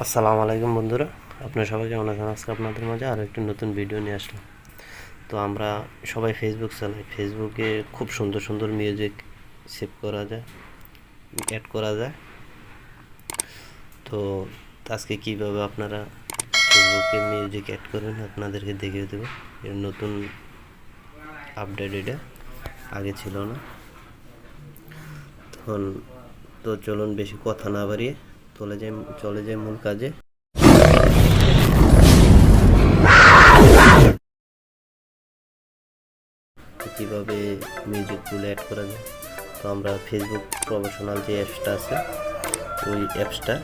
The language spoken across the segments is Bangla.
আসসালামু আলাইকুম বন্ধুরা, আপনারা সবাই কেমন আছেন? আজকে আপনাদের মাঝে আরও একটি নতুন ভিডিও নিয়ে আসলাম। তো আমরা সবাই ফেসবুক চালাই, ফেসবুকে খুব সুন্দর সুন্দর মিউজিক সেভ করা যায়, অ্যাড করা যায়। তো আজকে কীভাবে আপনারা ফেসবুকে মিউজিক অ্যাড করবেন আপনাদেরকে দেখিয়ে দেবো। এর নতুন আপডেট, এটা আগে ছিল না। তখন তো চলুন বেশি কথা না বাড়িয়ে চলে যাই মূল কাজে। কীভাবে মিউজিকগুলো অ্যাড করা যায়, তো আমরা ফেসবুক প্রফেশনাল যে অ্যাপসটা আছে ওই অ্যাপসটা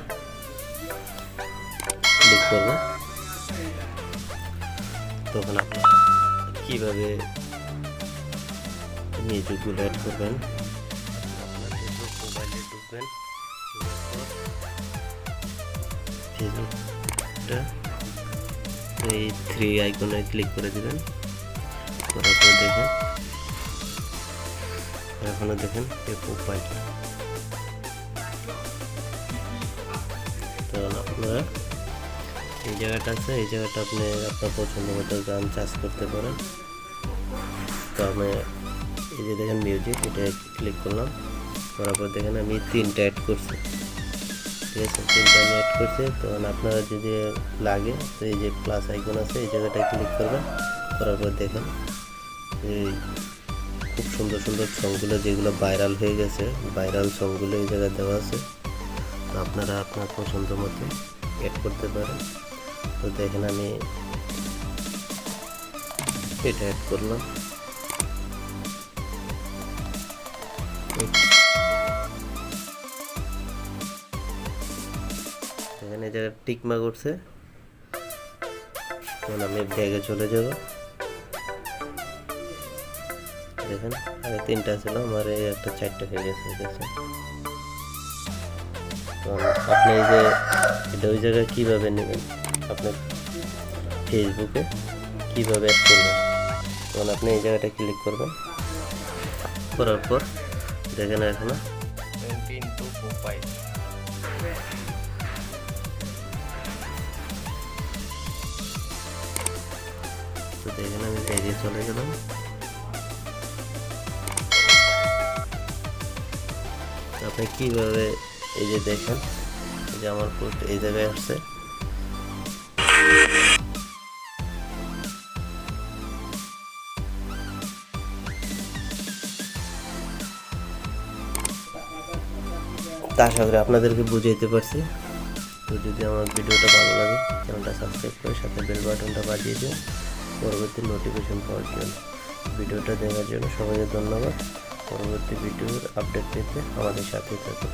ক্লিক করব। তখন আপনি কীভাবে মিউজিকগুলো অ্যাড করবেন, আপনার ফেসবুক মোবাইলে ঢুকবেন, ফেসবুকটা এই থ্রি আইকনে ক্লিক করে দেবেন। করার পর দেখেন, এখনো দেখেন এই প্রোফাইল। তো আপনারা এই জায়গাটা আছে, এই জায়গাটা আপনি আপনার পছন্দ মতো গান চার্জ করতে পারেন। তো আমি এই যে দেখেন মিউজিক, এটা ক্লিক করলাম। করার পর দেখেন আমি তিনটা অ্যাড করছি, ঠিক আছে? তিনটা আমি অ্যাড করছি। তো আপনারা যদি লাগে তো এই যে প্লাস আইকন আছে এই জায়গাটায় ক্লিক করবেন। করার পর দেখেন এই খুব সুন্দর সুন্দর সংগুলো যেগুলো ভাইরাল হয়ে গেছে, ভাইরাল সংগুলো এই জায়গায় দেওয়া আছে। তো আপনারা আপনার পছন্দ মতো অ্যাড করতে পারেন। তো দেখেন আমি এটা অ্যাড করলাম। এখানে এই জায়গায় টিকমার্ক উঠছে। তখন আমি ব্যাগে চলে যাব। দেখেন আগে তিনটা ছিল, আমার এই একটা চারটা হয়ে গেছে, দেখছেন? তো আপনি এই যে এটা ওই জায়গায় কীভাবে নেবেন, আপনার ফেসবুকে কীভাবে অ্যাড করবেন, তখন আপনি এই জায়গাটা ক্লিক করবেন। করার পর দেখেন এখনো প্রোফাইল, তো দেখেন আমি ব্যাগে চলে গেলাম। আপনি কীভাবে এই যে দেখেন এই যে আমার পোস্ট এই জায়গায় আসছে। তা আশা করি আপনাদেরকে বুঝাইতে পারছি। তো যদি আমার ভিডিওটা ভালো লাগে চ্যানেলটা সাবস্ক্রাইব করে সাথে বেল বাটনটা বাজিয়ে দিন পরবর্তী নোটিফিকেশন পাওয়ার জন্য। ভিডিওটা দেখার জন্য সবাইকে ধন্যবাদ। পরবর্তী ভিডিওর আপডেট পেতে আমাদের সাথে থাকুন।